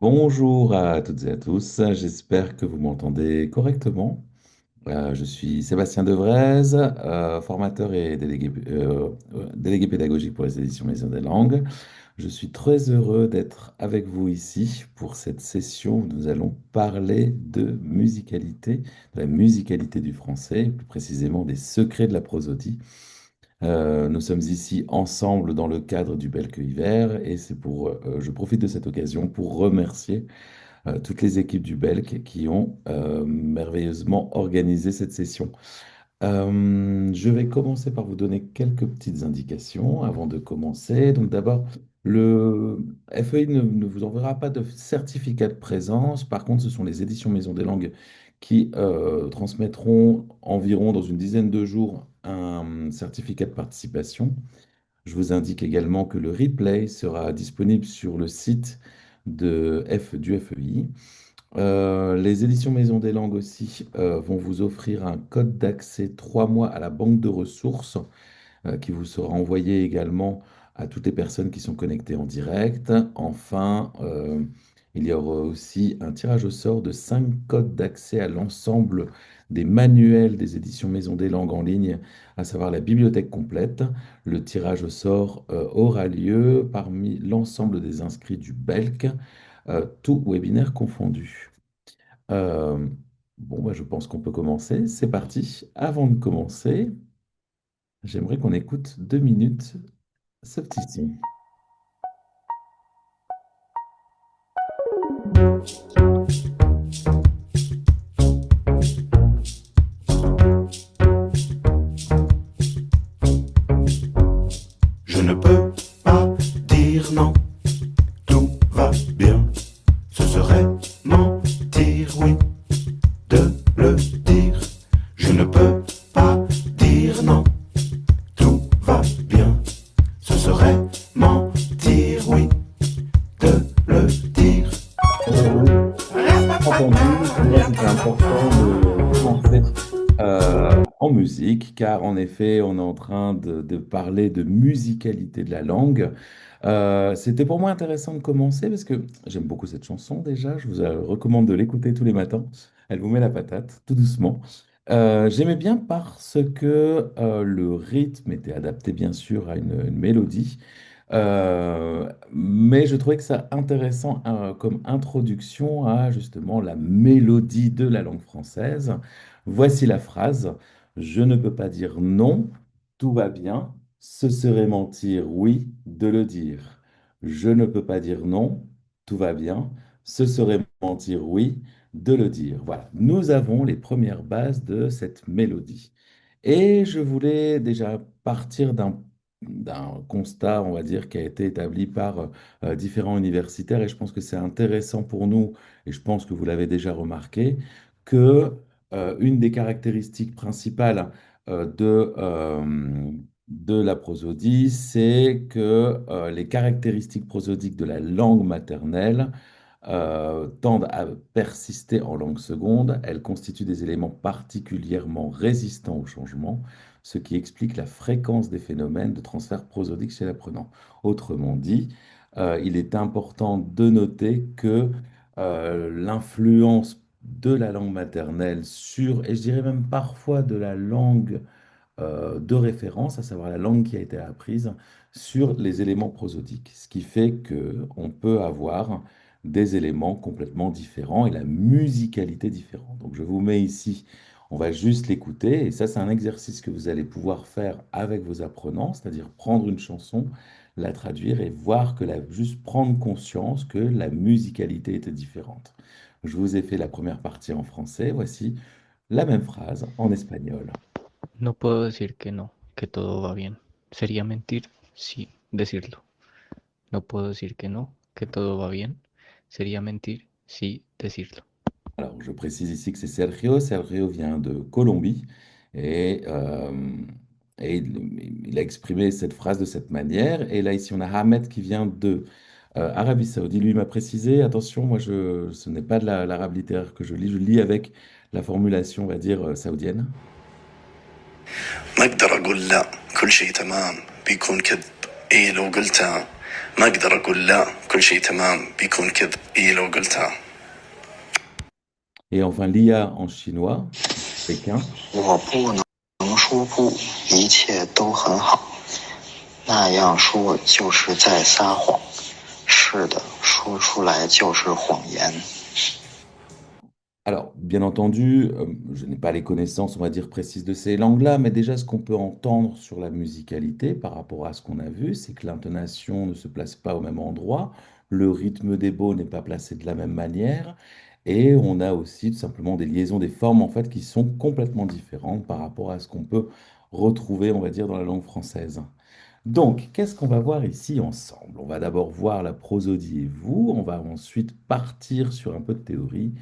Bonjour à toutes et à tous, j'espère que vous m'entendez correctement. Je suis Sébastien Devrez, formateur et délégué pédagogique pour les éditions Maison des Langues. Je suis très heureux d'être avec vous ici pour cette session où nous allons parler de musicalité, de la musicalité du français, plus précisément des secrets de la prosodie. Nous sommes ici ensemble dans le cadre du Belque Hiver et je profite de cette occasion pour remercier toutes les équipes du Belk qui ont merveilleusement organisé cette session. Je vais commencer par vous donner quelques petites indications avant de commencer. Donc d'abord, le FEI ne vous enverra pas de certificat de présence. Par contre, ce sont les éditions Maison des Langues qui transmettront environ dans une dizaine de jours un certificat de participation. Je vous indique également que le replay sera disponible sur le site du FEI. Les éditions Maison des Langues aussi vont vous offrir un code d'accès 3 mois à la banque de ressources qui vous sera envoyé également à toutes les personnes qui sont connectées en direct. Enfin, il y aura aussi un tirage au sort de 5 codes d'accès à l'ensemble des manuels des éditions Maison des Langues en ligne, à savoir la bibliothèque complète. Le tirage au sort aura lieu parmi l'ensemble des inscrits du BELC, tout webinaire confondu. Euh, bon, je pense qu'on peut commencer. C'est parti. Avant de commencer, j'aimerais qu'on écoute 2 minutes ce petit son. Je ne peux pas dire non, tout va bien. Ce serait mentir, oui, de le dire. Je ne peux pas dire non, tout va bien. Ce serait mentir, oui, de le dire. Entendu, pour moi c'était important de commencer en musique, car en effet, on est en train de parler de musicalité de la langue. C'était pour moi intéressant de commencer parce que j'aime beaucoup cette chanson déjà. Je vous recommande de l'écouter tous les matins. Elle vous met la patate, tout doucement. J'aimais bien parce que le rythme était adapté bien sûr à une mélodie. Mais je trouvais que ça intéressant comme introduction à justement la mélodie de la langue française. Voici la phrase: Je ne peux pas dire non, tout va bien. Ce serait mentir, oui, de le dire. Je ne peux pas dire non, tout va bien. Ce serait mentir, oui, de le dire. Voilà, nous avons les premières bases de cette mélodie. Et je voulais déjà partir d'un constat, on va dire, qui a été établi par différents universitaires, et je pense que c'est intéressant pour nous, et je pense que vous l'avez déjà remarqué, que une des caractéristiques principales de la prosodie, c'est que les caractéristiques prosodiques de la langue maternelle tendent à persister en langue seconde. Elles constituent des éléments particulièrement résistants au changement, ce qui explique la fréquence des phénomènes de transfert prosodique chez l'apprenant. Autrement dit, il est important de noter que l'influence de la langue maternelle sur, et je dirais même parfois de la langue de référence, à savoir la langue qui a été apprise, sur les éléments prosodiques. Ce qui fait que on peut avoir des éléments complètement différents et la musicalité différente. Donc je vous mets ici, on va juste l'écouter, et ça c'est un exercice que vous allez pouvoir faire avec vos apprenants, c'est-à-dire prendre une chanson, la traduire et voir juste prendre conscience que la musicalité était différente. Je vous ai fait la première partie en français, voici la même phrase en espagnol. No puedo decir que no, que todo va bien. Sería mentir, sí, decirlo. No puedo decir que no, que todo va bien. Sería mentir, sí, decirlo. Alors, je précise ici que c'est Sergio. Sergio vient de Colombie et, il a exprimé cette phrase de cette manière. Et là, ici, on a Ahmed qui vient de Arabie Saoudite. Lui m'a précisé, attention, ce n'est pas de l'arabe littéraire que je lis avec la formulation, on va dire, saoudienne. ما اقدر اقول لا كل شيء تمام بيكون كذب. ايه لو قلتها ما اقدر اقول لا كل شيء تمام بيكون كذا اي لو قلتها. Et enfin, l'IA en chinois, Pékin. 我不能说不，一切都很好。那样说就是在撒谎。是的，说出来就是谎言。Alors, bien entendu, je n'ai pas les connaissances, on va dire, précises de ces langues-là, mais déjà ce qu'on peut entendre sur la musicalité par rapport à ce qu'on a vu, c'est que l'intonation ne se place pas au même endroit, le rythme des mots n'est pas placé de la même manière, et on a aussi tout simplement des liaisons des formes en fait qui sont complètement différentes par rapport à ce qu'on peut retrouver, on va dire, dans la langue française. Donc, qu'est-ce qu'on va voir ici ensemble? On va d'abord voir la prosodie et vous, on va ensuite partir sur un peu de théorie.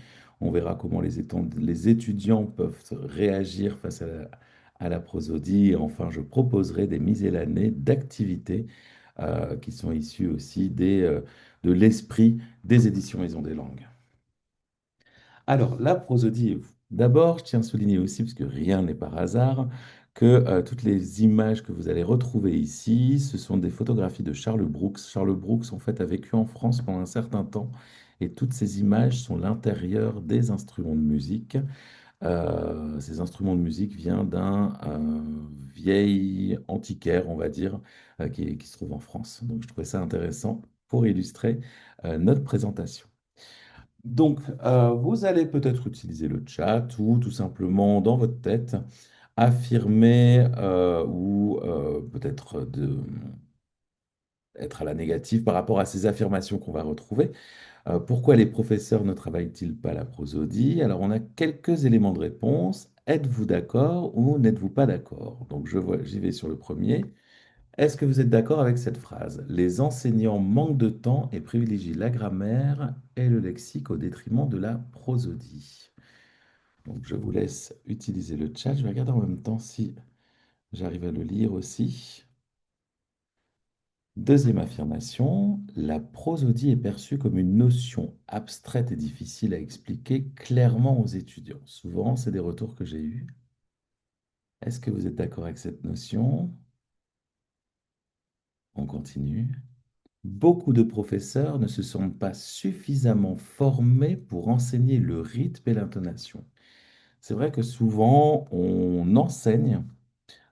On verra comment les étudiants peuvent réagir face à la prosodie. Et enfin, je proposerai des miscellanées d'activités qui sont issues aussi de l'esprit des éditions Maison des Langues. Alors, la prosodie, d'abord, je tiens à souligner aussi, parce que rien n'est par hasard, que toutes les images que vous allez retrouver ici, ce sont des photographies de Charles Brooks. Charles Brooks, en fait, a vécu en France pendant un certain temps, et toutes ces images sont l'intérieur des instruments de musique. Ces instruments de musique viennent d'un vieil antiquaire, on va dire, qui se trouve en France. Donc, je trouvais ça intéressant pour illustrer notre présentation. Donc, vous allez peut-être utiliser le chat ou tout simplement dans votre tête affirmer ou peut-être être à la négative par rapport à ces affirmations qu'on va retrouver. Pourquoi les professeurs ne travaillent-ils pas la prosodie? Alors, on a quelques éléments de réponse. Êtes-vous d'accord ou n'êtes-vous pas d'accord? Donc, j'y vais sur le premier. Est-ce que vous êtes d'accord avec cette phrase? Les enseignants manquent de temps et privilégient la grammaire et le lexique au détriment de la prosodie. Donc, je vous laisse utiliser le chat. Je vais regarder en même temps si j'arrive à le lire aussi. Deuxième affirmation, la prosodie est perçue comme une notion abstraite et difficile à expliquer clairement aux étudiants. Souvent, c'est des retours que j'ai eus. Est-ce que vous êtes d'accord avec cette notion? On continue. Beaucoup de professeurs ne se sentent pas suffisamment formés pour enseigner le rythme et l'intonation. C'est vrai que souvent, on enseigne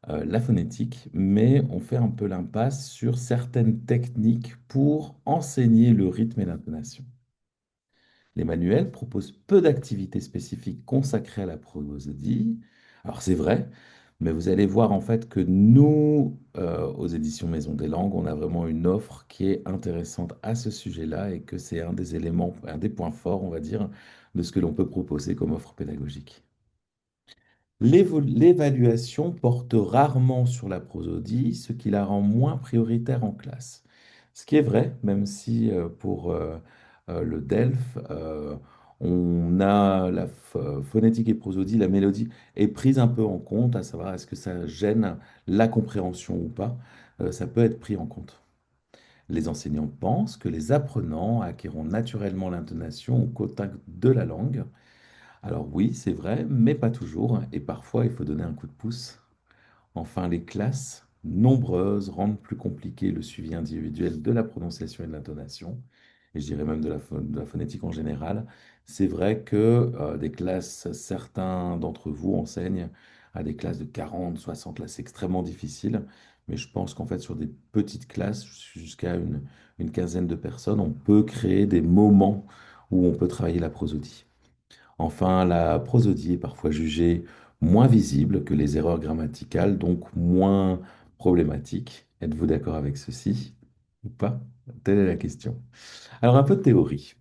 la phonétique, mais on fait un peu l'impasse sur certaines techniques pour enseigner le rythme et l'intonation. Les manuels proposent peu d'activités spécifiques consacrées à la prosodie. Alors c'est vrai, mais vous allez voir en fait que nous, aux éditions Maison des Langues, on a vraiment une offre qui est intéressante à ce sujet-là et que c'est un des éléments, un des points forts, on va dire, de ce que l'on peut proposer comme offre pédagogique. L'évaluation porte rarement sur la prosodie, ce qui la rend moins prioritaire en classe. Ce qui est vrai, même si pour le DELF, on a la phonétique et prosodie, la mélodie est prise un peu en compte, à savoir est-ce que ça gêne la compréhension ou pas. Ça peut être pris en compte. Les enseignants pensent que les apprenants acquerront naturellement l'intonation au contact de la langue. Alors oui, c'est vrai, mais pas toujours, et parfois il faut donner un coup de pouce. Enfin, les classes nombreuses rendent plus compliqué le suivi individuel de la prononciation et de l'intonation, et je dirais même de la phonétique en général. C'est vrai que des classes, certains d'entre vous enseignent à des classes de 40, 60, là c'est extrêmement difficile, mais je pense qu'en fait sur des petites classes, jusqu'à une quinzaine de personnes, on peut créer des moments où on peut travailler la prosodie. Enfin, la prosodie est parfois jugée moins visible que les erreurs grammaticales, donc moins problématique. Êtes-vous d'accord avec ceci ou pas? Telle est la question. Alors, un peu de théorie.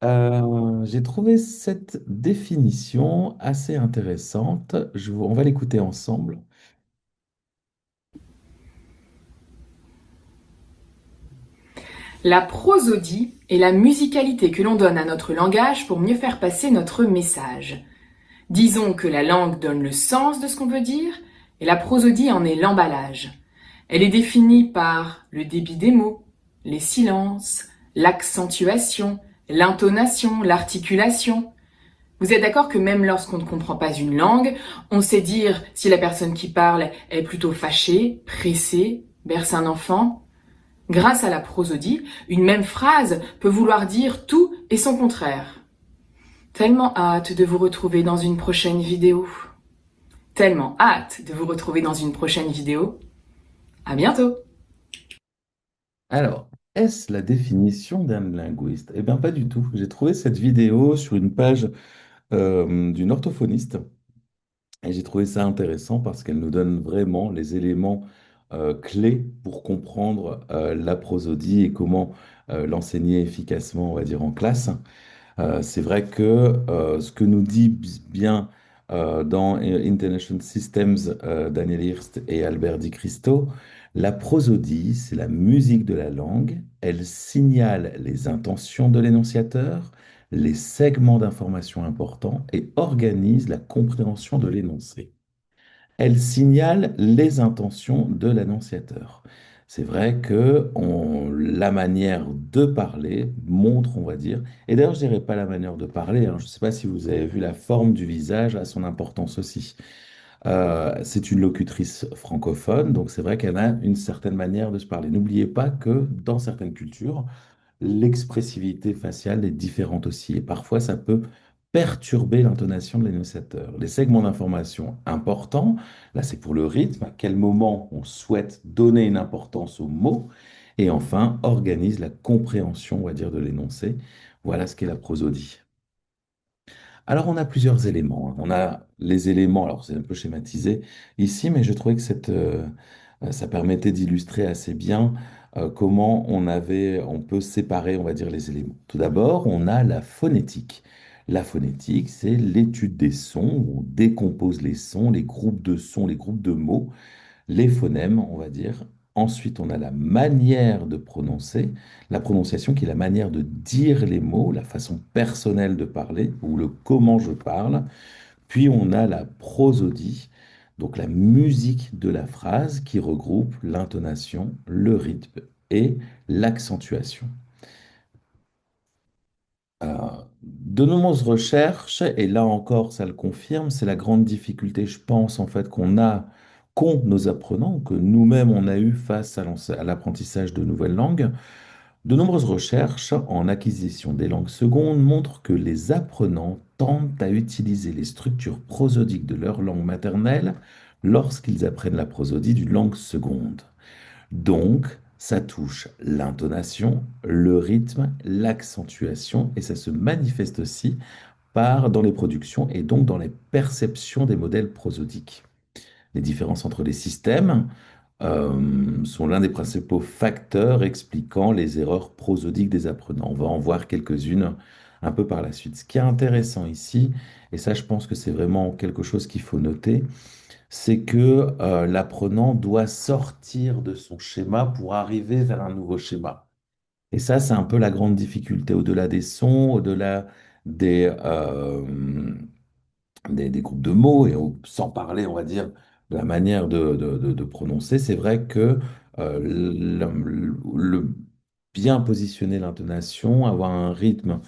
J'ai trouvé cette définition assez intéressante. On va l'écouter ensemble. La prosodie est la musicalité que l'on donne à notre langage pour mieux faire passer notre message. Disons que la langue donne le sens de ce qu'on veut dire, et la prosodie en est l'emballage. Elle est définie par le débit des mots, les silences, l'accentuation, l'intonation, l'articulation. Vous êtes d'accord que même lorsqu'on ne comprend pas une langue, on sait dire si la personne qui parle est plutôt fâchée, pressée, berce un enfant? Grâce à la prosodie, une même phrase peut vouloir dire tout et son contraire. Tellement hâte de vous retrouver dans une prochaine vidéo. Tellement hâte de vous retrouver dans une prochaine vidéo. À bientôt! Alors, est-ce la définition d'un linguiste? Eh bien, pas du tout. J'ai trouvé cette vidéo sur une page d'une orthophoniste et j'ai trouvé ça intéressant parce qu'elle nous donne vraiment les éléments clés pour comprendre la prosodie et comment l'enseigner efficacement, on va dire, en classe. C'est vrai que ce que nous dit bien dans International Systems, Daniel Hirst et Albert Di Cristo, la prosodie, c'est la musique de la langue. Elle signale les intentions de l'énonciateur, les segments d'information importants et organise la compréhension de l'énoncé. Elle signale les intentions de l'annonciateur. C'est vrai que la manière de parler montre, on va dire, et d'ailleurs je dirais pas la manière de parler, hein, je ne sais pas si vous avez vu la forme du visage a son importance aussi. C'est une locutrice francophone, donc c'est vrai qu'elle a une certaine manière de se parler. N'oubliez pas que dans certaines cultures, l'expressivité faciale est différente aussi. Et parfois, ça peut perturber l'intonation de l'énonciateur. Les segments d'information importants, là, c'est pour le rythme, à quel moment on souhaite donner une importance au mot. Et enfin, organise la compréhension, on va dire, de l'énoncé. Voilà ce qu'est la prosodie. Alors, on a plusieurs éléments, hein. On a les éléments, alors c'est un peu schématisé ici, mais je trouvais que ça permettait d'illustrer assez bien comment on peut séparer, on va dire, les éléments. Tout d'abord, on a la phonétique. La phonétique, c'est l'étude des sons, on décompose les sons, les groupes de sons, les groupes de mots, les phonèmes, on va dire. Ensuite, on a la manière de prononcer, la prononciation qui est la manière de dire les mots, la façon personnelle de parler, ou le comment je parle. Puis on a la prosodie, donc la musique de la phrase qui regroupe l'intonation, le rythme et l'accentuation. De nombreuses recherches, et là encore ça le confirme, c'est la grande difficulté, je pense, en fait, qu'ont nos apprenants, que nous-mêmes on a eu face à l'apprentissage de nouvelles langues. De nombreuses recherches en acquisition des langues secondes montrent que les apprenants tendent à utiliser les structures prosodiques de leur langue maternelle lorsqu'ils apprennent la prosodie d'une langue seconde. Donc, ça touche l'intonation, le rythme, l'accentuation, et ça se manifeste aussi dans les productions et donc dans les perceptions des modèles prosodiques. Les différences entre les systèmes sont l'un des principaux facteurs expliquant les erreurs prosodiques des apprenants. On va en voir quelques-unes un peu par la suite. Ce qui est intéressant ici, et ça je pense que c'est vraiment quelque chose qu'il faut noter, c'est que l'apprenant doit sortir de son schéma pour arriver vers un nouveau schéma. Et ça, c'est un peu la grande difficulté, au-delà des sons, au-delà des, euh, des groupes de mots, et sans parler, on va dire, de la manière de prononcer, c'est vrai que bien positionner l'intonation, avoir un rythme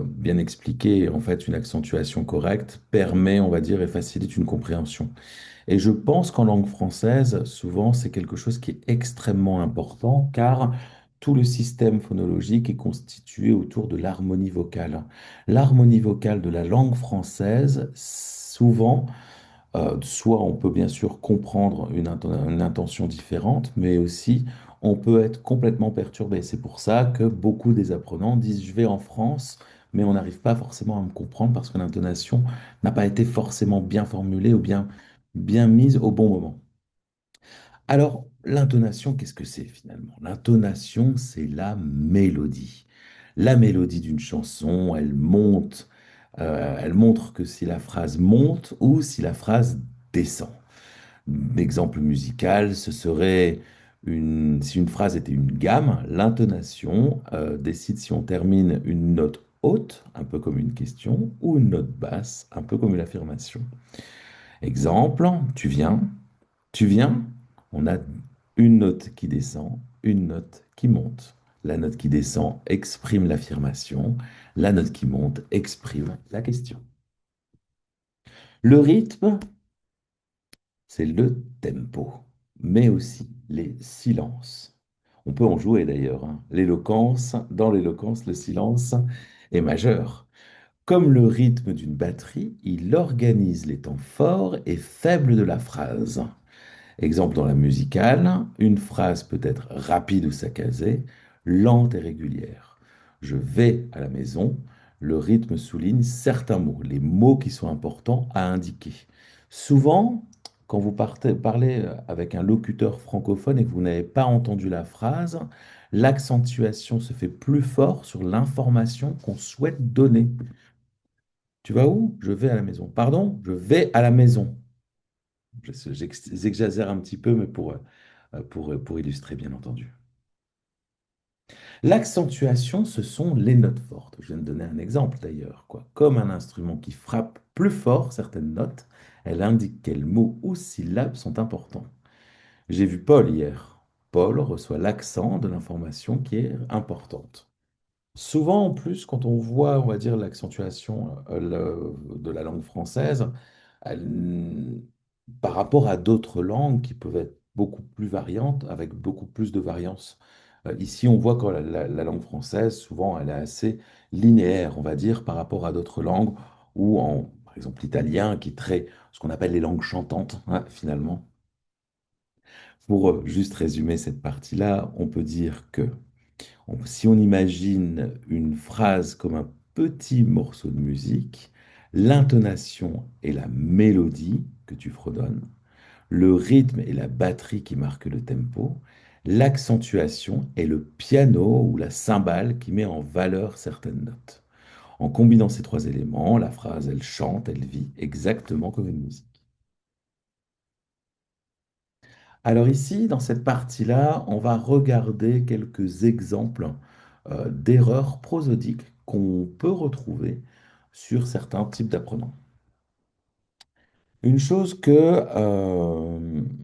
bien expliqué, et en fait une accentuation correcte, permet, on va dire, et facilite une compréhension. Et je pense qu'en langue française, souvent, c'est quelque chose qui est extrêmement important, car tout le système phonologique est constitué autour de l'harmonie vocale. L'harmonie vocale de la langue française, souvent, soit on peut bien sûr comprendre une intention différente, mais aussi on peut être complètement perturbé. C'est pour ça que beaucoup des apprenants disent je vais en France, mais on n'arrive pas forcément à me comprendre parce que l'intonation n'a pas été forcément bien formulée ou bien mise au bon moment. Alors, l'intonation, qu'est-ce que c'est finalement? L'intonation, c'est la mélodie. La mélodie d'une chanson, elle montre que si la phrase monte ou si la phrase descend. Exemple musical, ce serait si une phrase était une gamme, l'intonation décide si on termine une note haute, un peu comme une question, ou une note basse, un peu comme une affirmation. Exemple, tu viens, on a une note qui descend, une note qui monte. La note qui descend exprime l'affirmation, la note qui monte exprime la question. Le rythme, c'est le tempo, mais aussi les silences. On peut en jouer d'ailleurs, hein. Dans l'éloquence, le silence est majeur. Comme le rythme d'une batterie, il organise les temps forts et faibles de la phrase. Exemple dans la musicale, une phrase peut être rapide ou saccadée, lente et régulière. Je vais à la maison, le rythme souligne certains mots, les mots qui sont importants à indiquer. Souvent, quand vous parlez avec un locuteur francophone et que vous n'avez pas entendu la phrase, l'accentuation se fait plus fort sur l'information qu'on souhaite donner. Tu vas où? Je vais à la maison. Pardon? Je vais à la maison. J'exagère un petit peu, mais pour illustrer, bien entendu. L'accentuation, ce sont les notes fortes. Je viens de donner un exemple d'ailleurs, quoi. Comme un instrument qui frappe plus fort certaines notes, elle indique quels mots ou syllabes sont importants. J'ai vu Paul hier. Paul reçoit l'accent de l'information qui est importante. Souvent, en plus, quand on voit, on va dire, l'accentuation de la langue française, elle- par rapport à d'autres langues qui peuvent être beaucoup plus variantes, avec beaucoup plus de variance. Ici, on voit que la langue française, souvent, elle est assez linéaire, on va dire, par rapport à d'autres langues, ou par exemple, l'italien, qui est très, ce qu'on appelle les langues chantantes, hein, finalement. Pour juste résumer cette partie-là, on peut dire que si on imagine une phrase comme un petit morceau de musique, l'intonation et la mélodie que tu fredonnes, le rythme et la batterie qui marquent le tempo, l'accentuation et le piano ou la cymbale qui met en valeur certaines notes. En combinant ces trois éléments, la phrase, elle chante, elle vit exactement comme une musique. Alors ici, dans cette partie-là, on va regarder quelques exemples d'erreurs prosodiques qu'on peut retrouver sur certains types d'apprenants. Une chose que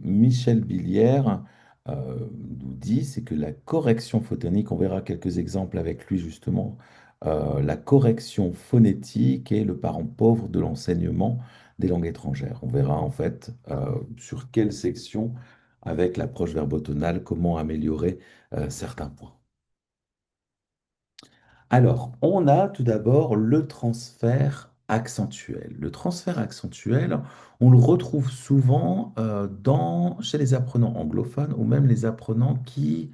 Michel Billière nous dit, c'est que la correction photonique, on verra quelques exemples avec lui justement, la correction phonétique est le parent pauvre de l'enseignement des langues étrangères. On verra en fait sur quelle section, avec l'approche verbotonale, comment améliorer certains points. Alors, on a tout d'abord le transfert accentuel. Le transfert accentuel, on le retrouve souvent chez les apprenants anglophones ou même les apprenants qui,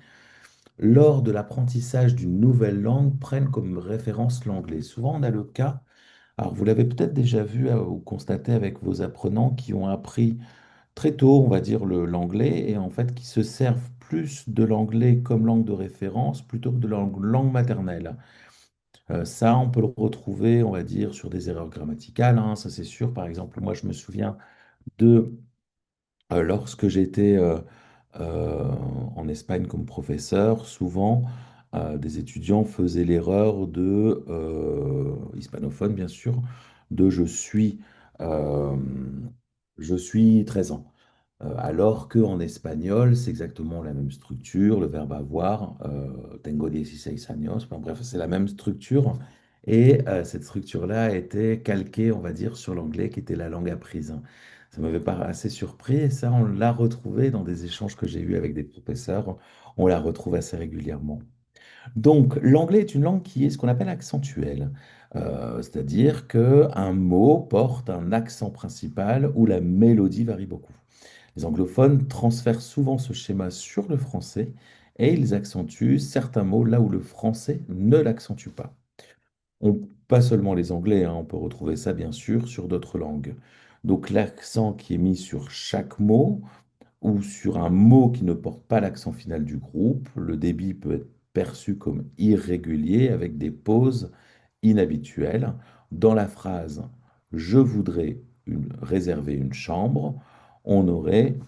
lors de l'apprentissage d'une nouvelle langue, prennent comme référence l'anglais. Souvent, on a le cas, alors vous l'avez peut-être déjà vu ou constaté avec vos apprenants qui ont appris très tôt, on va dire, l'anglais et en fait qui se servent plus de l'anglais comme langue de référence plutôt que de leur langue maternelle. Ça, on peut le retrouver, on va dire, sur des erreurs grammaticales, hein, ça c'est sûr. Par exemple, moi, je me souviens de lorsque j'étais euh, en Espagne comme professeur, souvent, des étudiants faisaient l'erreur hispanophone bien sûr, de euh, je suis 13 ans. Alors qu'en espagnol, c'est exactement la même structure, le verbe avoir, tengo 16 años, enfin, bref, c'est la même structure. Et cette structure-là était calquée, on va dire, sur l'anglais qui était la langue apprise. Ça m'avait pas assez surpris et ça, on l'a retrouvé dans des échanges que j'ai eus avec des professeurs. On la retrouve assez régulièrement. Donc, l'anglais est une langue qui est ce qu'on appelle accentuelle, c'est-à-dire qu'un mot porte un accent principal où la mélodie varie beaucoup. Les anglophones transfèrent souvent ce schéma sur le français et ils accentuent certains mots là où le français ne l'accentue pas. Pas seulement les anglais, hein, on peut retrouver ça bien sûr sur d'autres langues. Donc l'accent qui est mis sur chaque mot ou sur un mot qui ne porte pas l'accent final du groupe, le débit peut être perçu comme irrégulier avec des pauses inhabituelles. Dans la phrase je voudrais réserver une chambre, on aurait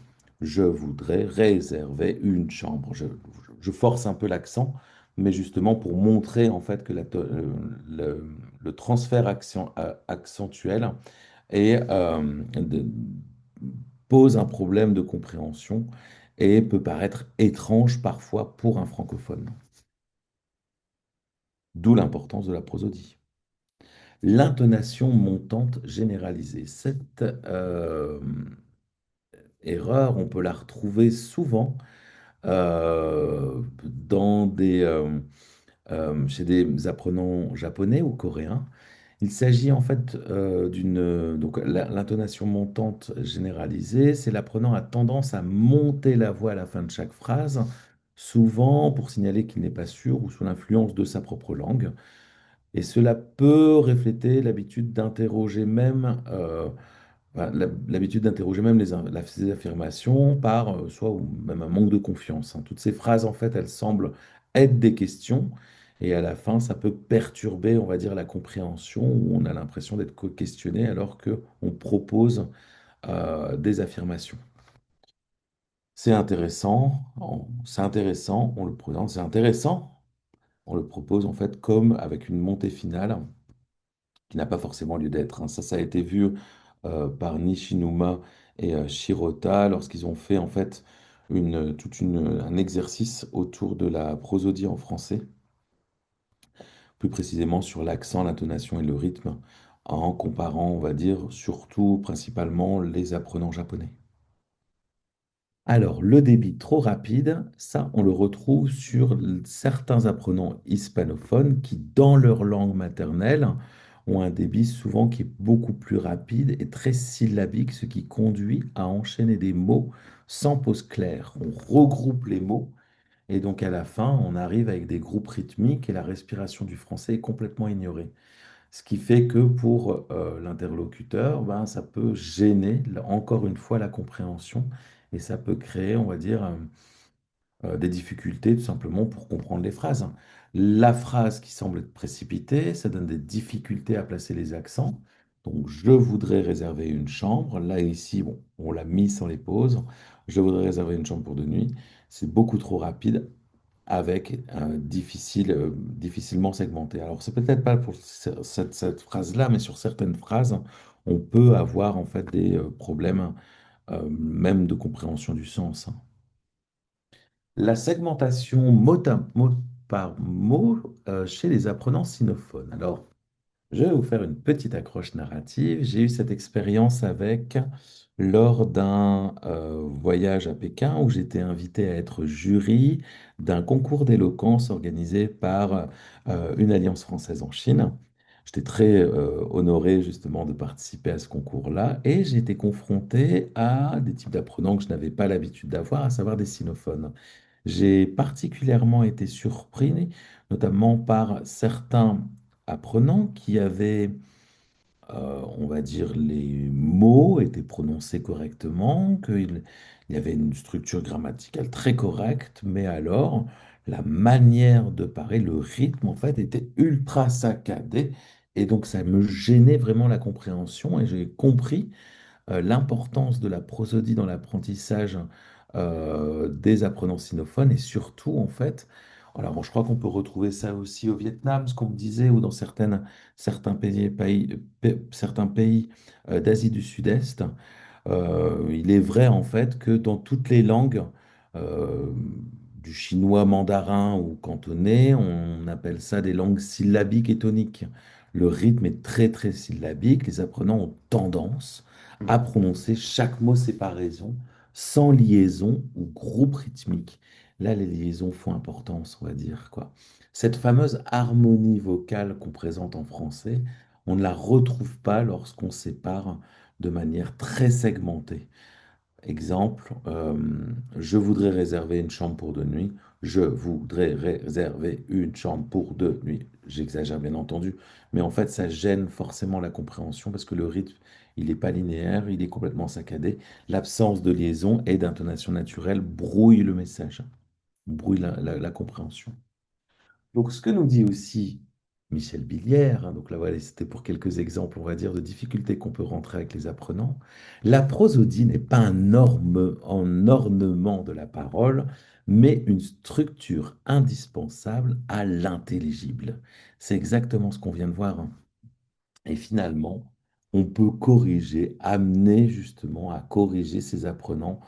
je voudrais réserver une chambre. Je force un peu l'accent, mais justement pour montrer en fait que le transfert accentuel est, pose un problème de compréhension et peut paraître étrange parfois pour un francophone. D'où l'importance de la prosodie. L'intonation montante généralisée. Cette erreur, on peut la retrouver souvent chez des apprenants japonais ou coréens. Il s'agit en fait donc l'intonation montante généralisée, c'est l'apprenant a tendance à monter la voix à la fin de chaque phrase, souvent pour signaler qu'il n'est pas sûr ou sous l'influence de sa propre langue. Et cela peut refléter l'habitude d'interroger même, l'habitude d'interroger même les affirmations par soit ou même un manque de confiance, hein. Toutes ces phrases, en fait, elles semblent être des questions et à la fin, ça peut perturber, on va dire, la compréhension où on a l'impression d'être questionné alors que on propose des affirmations. C'est intéressant, on le présente, c'est intéressant, on le propose en fait comme avec une montée finale qui n'a pas forcément lieu d'être, hein. Ça a été vu par Nishinuma et Shirota lorsqu'ils ont fait en fait un exercice autour de la prosodie en français, plus précisément sur l'accent, l'intonation et le rythme, en comparant, on va dire, surtout principalement les apprenants japonais. Alors, le débit trop rapide, ça, on le retrouve sur certains apprenants hispanophones qui, dans leur langue maternelle, ont un débit souvent qui est beaucoup plus rapide et très syllabique, ce qui conduit à enchaîner des mots sans pause claire. On regroupe les mots et donc à la fin, on arrive avec des groupes rythmiques et la respiration du français est complètement ignorée. Ce qui fait que pour l'interlocuteur, ben, ça peut gêner encore une fois la compréhension et ça peut créer, on va dire, des difficultés tout simplement pour comprendre les phrases. La phrase qui semble être précipitée, ça donne des difficultés à placer les accents. Donc, je voudrais réserver une chambre. Là, ici, bon, on l'a mis sans les pauses. Je voudrais réserver une chambre pour 2 nuits. C'est beaucoup trop rapide avec un difficilement segmenté. Alors, c'est peut-être pas pour cette phrase-là, mais sur certaines phrases, on peut avoir en fait des problèmes même de compréhension du sens, hein. La segmentation mot par mot chez les apprenants sinophones. Alors, je vais vous faire une petite accroche narrative. J'ai eu cette expérience lors d'un voyage à Pékin où j'étais invité à être jury d'un concours d'éloquence organisé par une alliance française en Chine. J'étais très honoré justement de participer à ce concours-là et j'ai été confronté à des types d'apprenants que je n'avais pas l'habitude d'avoir, à savoir des sinophones. J'ai particulièrement été surpris, notamment par certains apprenants qui avaient, on va dire, les mots étaient prononcés correctement, il y avait une structure grammaticale très correcte, mais alors la manière de parler, le rythme, en fait, était ultra saccadé. Et donc, ça me gênait vraiment la compréhension et j'ai compris l'importance de la prosodie dans l'apprentissage des apprenants sinophones et surtout, en fait, alors je crois qu'on peut retrouver ça aussi au Vietnam, ce qu'on me disait, ou dans certains pays d'Asie du Sud-Est. Il est vrai, en fait, que dans toutes les langues, euh, du chinois mandarin ou cantonais, on appelle ça des langues syllabiques et toniques. Le rythme est très, très syllabique. Les apprenants ont tendance à prononcer chaque mot séparément, sans liaison ou groupe rythmique. Là, les liaisons font importance, on va dire, quoi. Cette fameuse harmonie vocale qu'on présente en français, on ne la retrouve pas lorsqu'on sépare de manière très segmentée. Exemple, je voudrais réserver une chambre pour 2 nuits. Je voudrais réserver une chambre pour 2 nuits. J'exagère bien entendu, mais en fait, ça gêne forcément la compréhension parce que le rythme, il n'est pas linéaire, il est complètement saccadé. L'absence de liaison et d'intonation naturelle brouille le message, brouille la compréhension. Donc, ce que nous dit aussi Michel Billière, hein, donc là, voilà, c'était pour quelques exemples, on va dire, de difficultés qu'on peut rentrer avec les apprenants. La prosodie n'est pas un ornement de la parole, mais une structure indispensable à l'intelligible. C'est exactement ce qu'on vient de voir, hein. Et finalement, on peut corriger, amener justement à corriger ces apprenants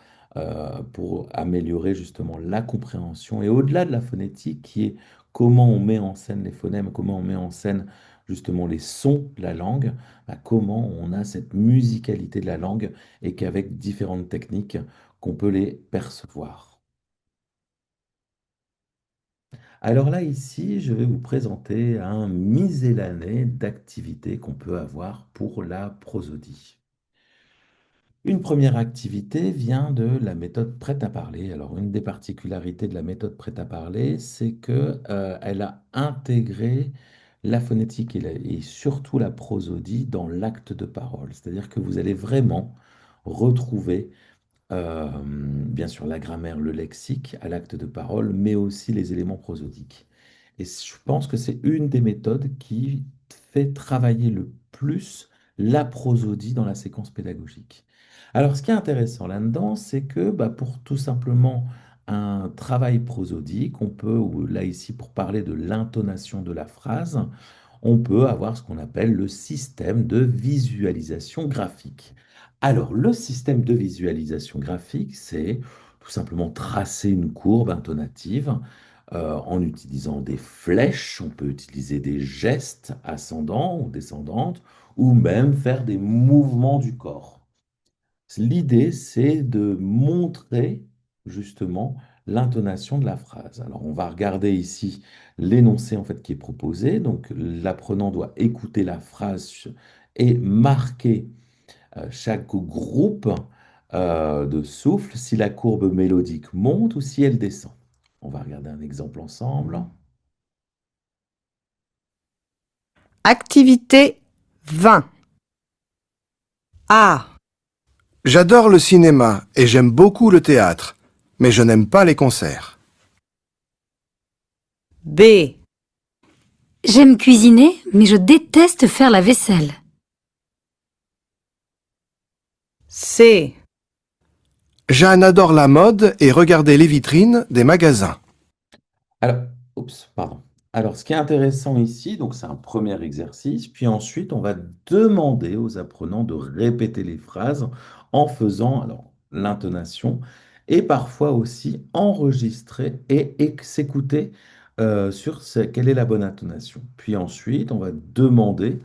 pour améliorer justement la compréhension. Et au-delà de la phonétique, qui est comment on met en scène les phonèmes, comment on met en scène justement les sons de la langue, bah, comment on a cette musicalité de la langue et qu'avec différentes techniques, qu'on peut les percevoir. Alors là, ici, je vais vous présenter un miscellané d'activités qu'on peut avoir pour la prosodie. Une première activité vient de la méthode prêt-à-parler. Alors, une des particularités de la méthode prêt-à-parler, c'est que, elle a intégré la phonétique et surtout la prosodie dans l'acte de parole. C'est-à-dire que vous allez vraiment retrouver bien sûr la grammaire, le lexique à l'acte de parole, mais aussi les éléments prosodiques. Et je pense que c'est une des méthodes qui fait travailler le plus la prosodie dans la séquence pédagogique. Alors, ce qui est intéressant là-dedans, c'est que pour tout simplement un travail prosodique, on peut, ou là ici pour parler de l'intonation de la phrase, on peut avoir ce qu'on appelle le système de visualisation graphique. Alors, le système de visualisation graphique, c'est tout simplement tracer une courbe intonative en utilisant des flèches. On peut utiliser des gestes ascendants ou descendantes, ou même faire des mouvements du corps. L'idée, c'est de montrer justement l'intonation de la phrase. Alors, on va regarder ici l'énoncé en fait qui est proposé. Donc, l'apprenant doit écouter la phrase et marquer chaque groupe de souffle si la courbe mélodique monte ou si elle descend. On va regarder un exemple ensemble. Activité 20. A. J'adore le cinéma et j'aime beaucoup le théâtre, mais je n'aime pas les concerts. B. J'aime cuisiner, mais je déteste faire la vaisselle. C. Jeanne adore la mode et regarder les vitrines des magasins. Alors, oups, pardon. Alors, ce qui est intéressant ici, donc c'est un premier exercice, puis ensuite on va demander aux apprenants de répéter les phrases en faisant alors l'intonation et parfois aussi enregistrer et s'écouter sur quelle est la bonne intonation. Puis ensuite, on va demander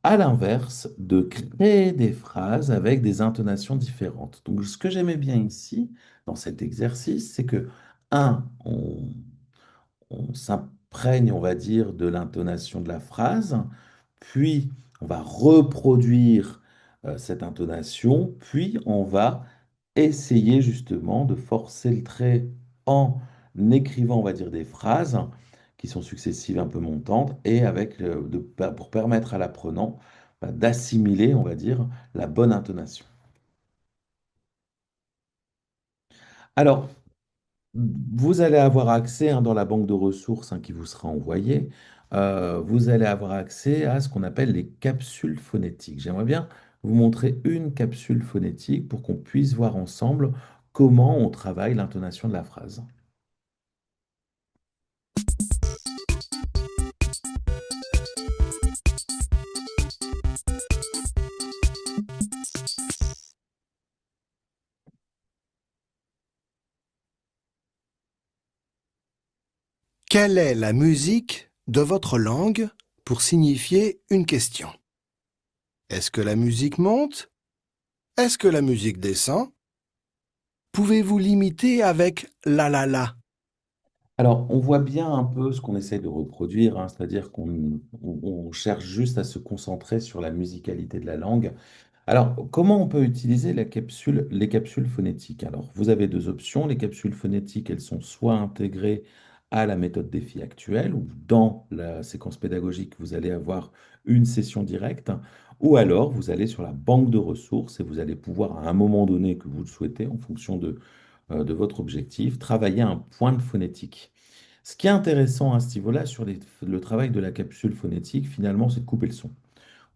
à l'inverse de créer des phrases avec des intonations différentes. Donc, ce que j'aimais bien ici dans cet exercice, c'est que, un, on s'imprègne, on va dire, de l'intonation de la phrase, puis on va reproduire cette intonation, puis on va essayer justement de forcer le trait en écrivant, on va dire, des phrases qui sont successives, un peu montantes, et avec, pour permettre à l'apprenant d'assimiler, on va dire, la bonne intonation. Alors, vous allez avoir accès dans la banque de ressources qui vous sera envoyée, vous allez avoir accès à ce qu'on appelle les capsules phonétiques. J'aimerais bien vous montrer une capsule phonétique pour qu'on puisse voir ensemble comment on travaille l'intonation de la phrase. Quelle est la musique de votre langue pour signifier une question? Est-ce que la musique monte? Est-ce que la musique descend? Pouvez-vous l'imiter avec la la la? Alors, on voit bien un peu ce qu'on essaie de reproduire, c'est-à-dire qu'on cherche juste à se concentrer sur la musicalité de la langue. Alors, comment on peut utiliser les capsules phonétiques? Alors, vous avez deux options. Les capsules phonétiques, elles sont soit intégrées à la méthode défi actuelle, ou dans la séquence pédagogique, vous allez avoir une session directe, ou alors vous allez sur la banque de ressources et vous allez pouvoir, à un moment donné que vous le souhaitez, en fonction de votre objectif, travailler un point de phonétique. Ce qui est intéressant à ce niveau-là sur le travail de la capsule phonétique, finalement, c'est de couper le son.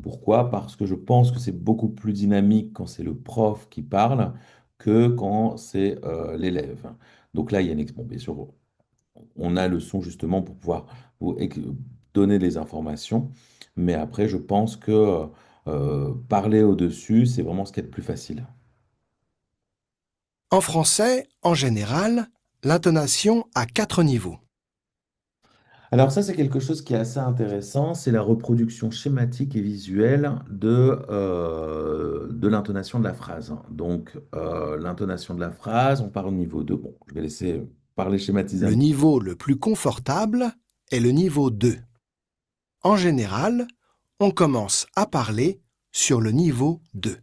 Pourquoi? Parce que je pense que c'est beaucoup plus dynamique quand c'est le prof qui parle que quand c'est l'élève. Donc là, il y a bon, bien sûr, on a le son justement pour pouvoir donner les informations, mais après, je pense que parler au-dessus, c'est vraiment ce qui est le plus facile. En français, en général, l'intonation a 4 niveaux. Alors ça, c'est quelque chose qui est assez intéressant, c'est la reproduction schématique et visuelle de l'intonation de la phrase. Donc, l'intonation de la phrase, on part au niveau 2. Bon, je vais laisser parler schématisé. Le niveau le plus confortable est le niveau 2. En général, on commence à parler sur le niveau 2.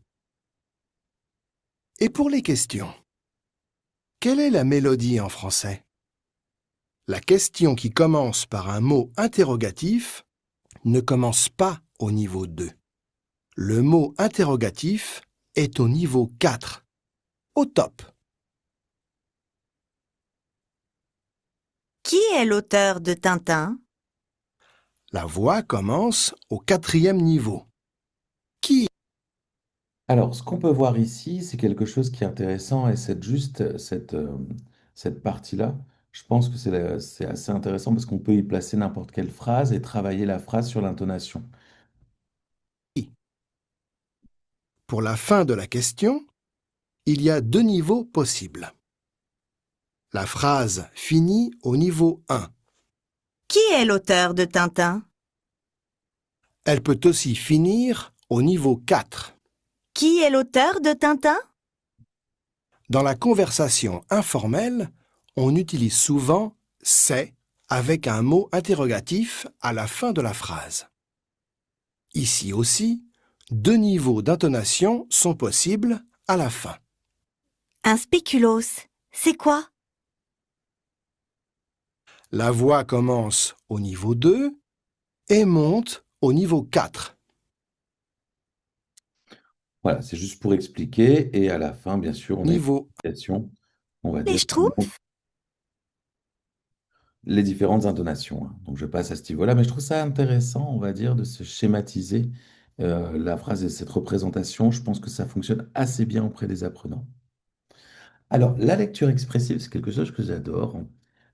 Et pour les questions, quelle est la mélodie en français? La question qui commence par un mot interrogatif ne commence pas au niveau 2. Le mot interrogatif est au niveau 4, au top. Qui est l'auteur de Tintin? La voix commence au 4e niveau. Qui? Alors, ce qu'on peut voir ici, c'est quelque chose qui est intéressant et c'est juste cette partie-là. Je pense que c'est assez intéressant parce qu'on peut y placer n'importe quelle phrase et travailler la phrase sur l'intonation. Pour la fin de la question, il y a 2 niveaux possibles. La phrase finit au niveau 1. Qui est l'auteur de Tintin? Elle peut aussi finir au niveau 4. Qui est l'auteur de Tintin? Dans la conversation informelle, on utilise souvent « c'est » avec un mot interrogatif à la fin de la phrase. Ici aussi, 2 niveaux d'intonation sont possibles à la fin. Un spéculoos, c'est quoi? La voix commence au niveau 2 et monte au niveau 4. Voilà, c'est juste pour expliquer et à la fin, bien sûr, on a une Niveau explication, on va Mais dire je trouve... les différentes intonations, hein. Donc je passe à ce niveau-là, mais je trouve ça intéressant, on va dire, de se schématiser la phrase et cette représentation. Je pense que ça fonctionne assez bien auprès des apprenants. Alors, la lecture expressive, c'est quelque chose que j'adore.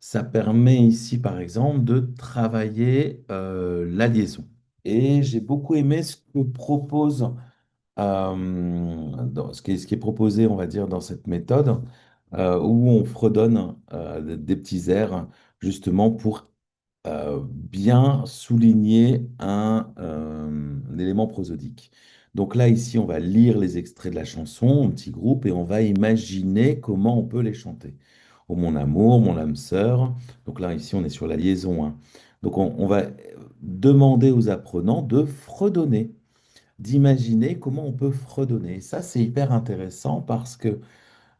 Ça permet ici, par exemple, de travailler la liaison. Et j'ai beaucoup aimé ce que propose, ce qui est proposé, on va dire, dans cette méthode, où on fredonne des petits airs, justement pour bien souligner un élément prosodique. Donc là, ici, on va lire les extraits de la chanson en petit groupe et on va imaginer comment on peut les chanter. Oh mon amour, mon âme sœur. Donc là, ici, on est sur la liaison, hein. Donc on va demander aux apprenants de fredonner, d'imaginer comment on peut fredonner. Et ça, c'est hyper intéressant parce que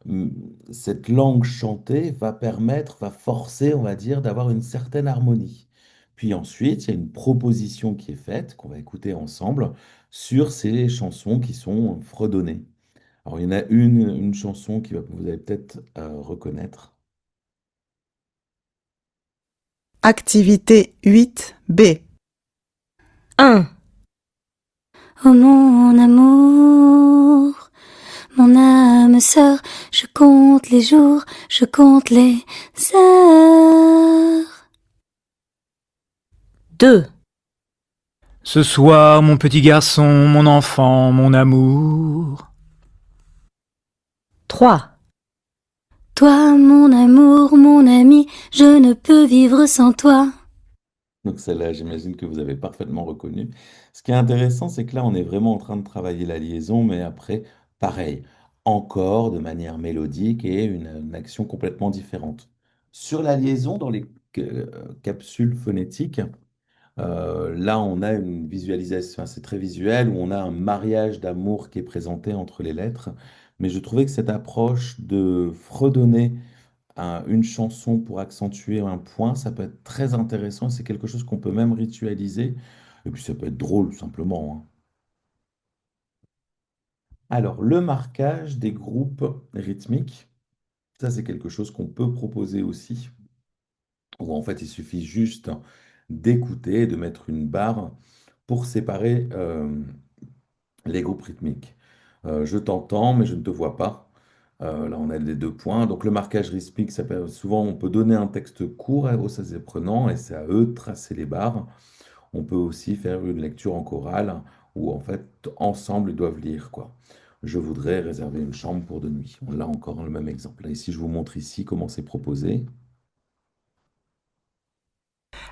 hum, cette langue chantée va permettre, va forcer, on va dire, d'avoir une certaine harmonie. Puis ensuite, il y a une proposition qui est faite, qu'on va écouter ensemble, sur ces chansons qui sont fredonnées. Alors, il y en a une chanson vous allez peut-être reconnaître. Activité 8B. 1, Oh mon amour, mon âme sœur, je compte les jours, je compte les heures. 2, Ce soir, mon petit garçon, mon enfant, mon amour. 3, Toi, mon amour, mon ami, je ne peux vivre sans toi. Donc celle-là, j'imagine que vous avez parfaitement reconnu. Ce qui est intéressant, c'est que là, on est vraiment en train de travailler la liaison, mais après, pareil, encore de manière mélodique et une action complètement différente. Sur la liaison, dans les capsules phonétiques, là, on a une visualisation, c'est très visuel, où on a un mariage d'amour qui est présenté entre les lettres. Mais je trouvais que cette approche de fredonner une chanson pour accentuer un point, ça peut être très intéressant. C'est quelque chose qu'on peut même ritualiser. Et puis ça peut être drôle, tout simplement, hein. Alors, le marquage des groupes rythmiques, ça c'est quelque chose qu'on peut proposer aussi, où en fait il suffit juste d'écouter, de mettre une barre pour séparer les groupes rythmiques. Je t'entends, mais je ne te vois pas. Là, on a les 2 points. Donc, le marquage rythmique, souvent, on peut donner un texte court aux apprenants et c'est à eux de tracer les barres. On peut aussi faire une lecture en chorale où, en fait, ensemble, ils doivent lire, quoi. Je voudrais réserver une chambre pour 2 nuits. On l'a encore le même exemple. Là, ici, je vous montre ici comment c'est proposé.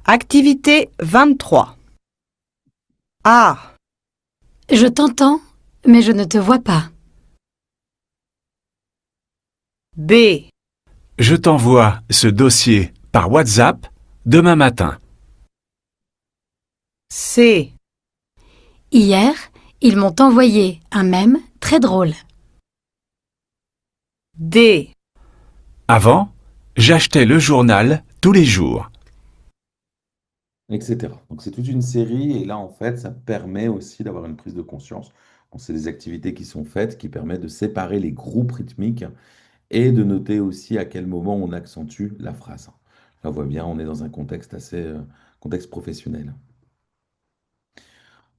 activité 23. A, Je t'entends, mais je ne te vois pas. B, Je t'envoie ce dossier par WhatsApp demain matin. C. Hier, ils m'ont envoyé un mème très drôle. D. Avant, j'achetais le journal tous les jours. Etc. Donc c'est toute une série et là en fait ça permet aussi d'avoir une prise de conscience. Bon, c'est des activités qui sont faites qui permettent de séparer les groupes rythmiques et de noter aussi à quel moment on accentue la phrase. Là on voit bien, on est dans un contexte assez contexte professionnel.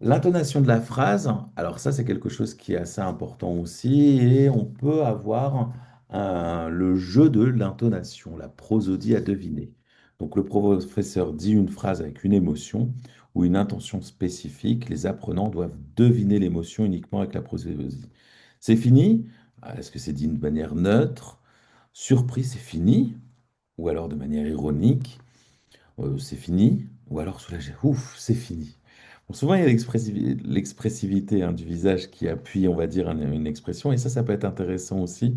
L'intonation de la phrase, alors ça c'est quelque chose qui est assez important aussi et on peut avoir le jeu de l'intonation, la prosodie à deviner. Donc le professeur dit une phrase avec une émotion ou une intention spécifique, les apprenants doivent deviner l'émotion uniquement avec la prosodie. C'est fini? Est-ce que c'est dit de manière neutre? Surpris, c'est fini? Ou alors de manière ironique? C'est fini? Ou alors soulagé? Ouf, c'est fini. Bon, souvent, il y a l'expressivité hein, du visage qui appuie, on va dire, une expression, et ça peut être intéressant aussi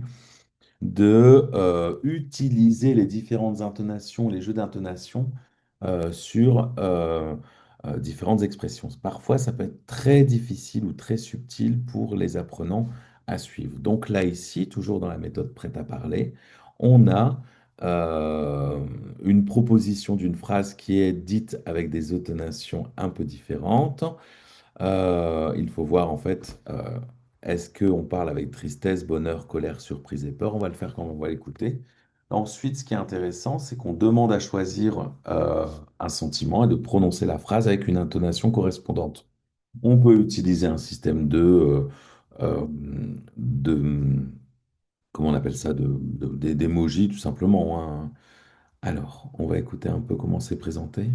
de utiliser les différentes intonations, les jeux d'intonation sur différentes expressions. Parfois, ça peut être très difficile ou très subtil pour les apprenants à suivre. Donc là, ici, toujours dans la méthode prête à parler, on a une proposition d'une phrase qui est dite avec des intonations un peu différentes. Il faut voir en fait, est-ce qu'on parle avec tristesse, bonheur, colère, surprise et peur? On va le faire quand on va l'écouter. Ensuite, ce qui est intéressant, c'est qu'on demande à choisir un sentiment et de prononcer la phrase avec une intonation correspondante. On peut utiliser un système de comment on appelle ça, d'émojis tout simplement, hein. Alors, on va écouter un peu comment c'est présenté.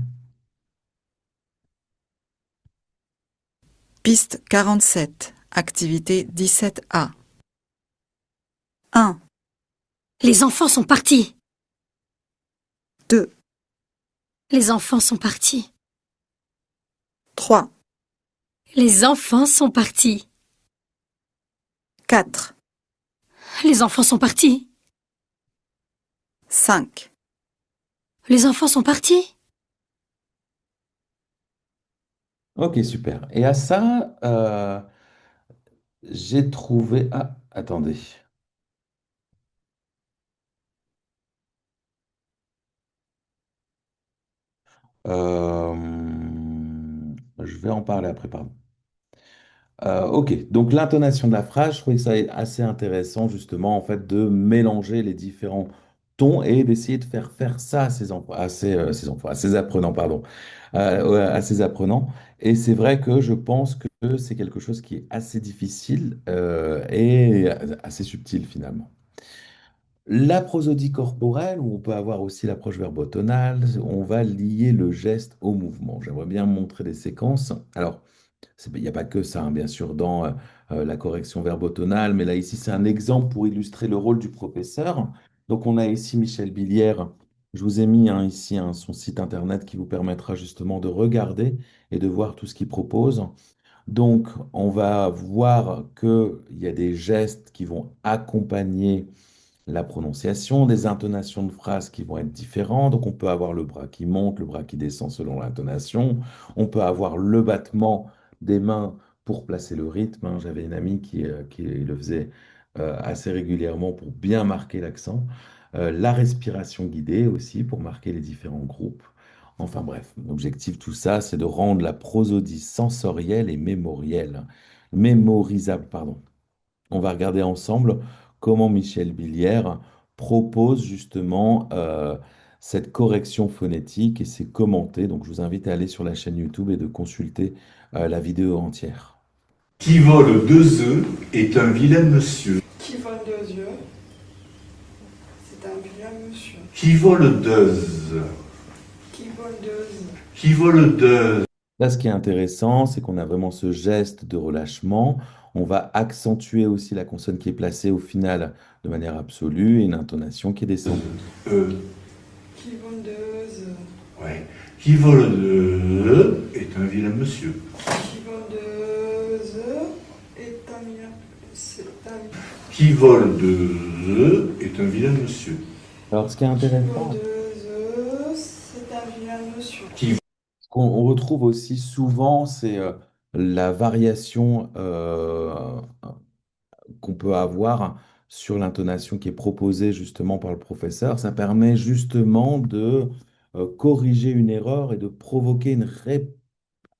Piste 47, activité 17A. 1, Les enfants sont partis. 2, Les enfants sont partis. 3, Les enfants sont partis. 4, Les enfants sont partis. 5, Les enfants sont partis. Ok, super. Et à ça, j'ai trouvé... Ah, attendez. Euh, je vais en parler après, pardon. Ok, donc l'intonation de la phrase, je trouvais que ça est assez intéressant justement en fait de mélanger les différents tons et d'essayer de faire ça à ses enfants, à ses apprenants, pardon, ouais, à ses apprenants. Et c'est vrai que je pense que c'est quelque chose qui est assez difficile et assez subtil finalement. La prosodie corporelle, où on peut avoir aussi l'approche verbotonale, on va lier le geste au mouvement. J'aimerais bien montrer des séquences. Alors, il n'y a pas que ça, hein, bien sûr, dans la correction verbotonale, mais là, ici, c'est un exemple pour illustrer le rôle du professeur. Donc, on a ici Michel Billière. Je vous ai mis hein, ici hein, son site internet qui vous permettra justement de regarder et de voir tout ce qu'il propose. Donc, on va voir qu'il y a des gestes qui vont accompagner la prononciation, des intonations de phrases qui vont être différentes. Donc, on peut avoir le bras qui monte, le bras qui descend selon l'intonation. On peut avoir le battement des mains pour placer le rythme, hein. J'avais une amie qui le faisait assez régulièrement pour bien marquer l'accent. La respiration guidée aussi pour marquer les différents groupes. Enfin bref, l'objectif tout ça, c'est de rendre la prosodie sensorielle et mémorisable, pardon. On va regarder ensemble comment Michel Billière propose justement cette correction phonétique et c'est commenté. Donc je vous invite à aller sur la chaîne YouTube et de consulter la vidéo entière. Qui vole 2 œufs est un vilain monsieur. Qui vole 2 yeux, c'est un vilain monsieur. Qui vole 2. Qui vole 2. Qui vole 2. Là, ce qui est intéressant, c'est qu'on a vraiment ce geste de relâchement. On va accentuer aussi la consonne qui est placée au final de manière absolue et une intonation qui est descendue. Qui vole 2. Ouais. Qui vole 2 est un vilain monsieur. Qui vole 2 est un vilain. Qui vole 2 est un vilain monsieur. Alors, ce qui est Qui vole intéressant, de the, c'est un vilain monsieur. ce qu'on retrouve aussi souvent, c'est la variation qu'on peut avoir sur l'intonation qui est proposée justement par le professeur. Ça permet justement de corriger une erreur et de provoquer une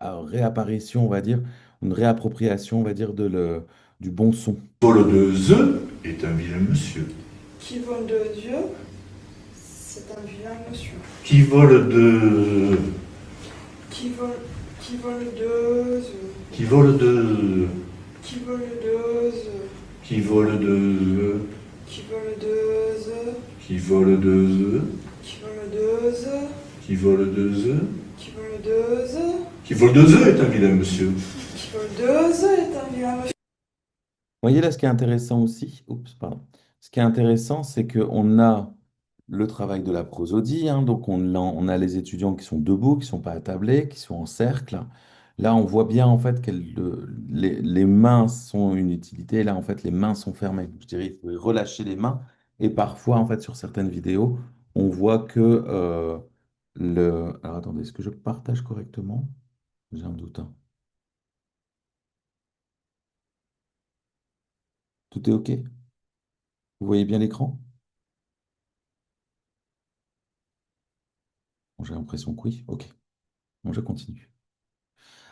réapparition, on va dire, une réappropriation, on va dire, du bon son. Qui vole de the est un vilain monsieur. Qui vole de Dieu, c'est un vilain monsieur. Qui vole de... Qui vole de the, Qui vole de... qui vole de the, Qui vole de... qui vole de the, Qui vole de the... qui vole de the, Qui vole de the... qui vole de the, Qui vole de the est un vilain monsieur. qui vole de the est un vilain monsieur. Vous voyez là, ce qui est intéressant aussi, oups, pardon. Ce qui est intéressant, c'est qu'on a le travail de la prosodie, hein, donc on a les étudiants qui sont debout, qui sont pas attablés, qui sont en cercle. Là, on voit bien en fait que les mains sont une utilité. Là, en fait, les mains sont fermées. Je dirais, il faut relâcher les mains. Et parfois, en fait, sur certaines vidéos, on voit que Alors, attendez, est-ce que je partage correctement? J'ai un doute, hein. Tout est OK? Vous voyez bien l'écran? Bon, j'ai l'impression que oui. OK. Bon, je continue.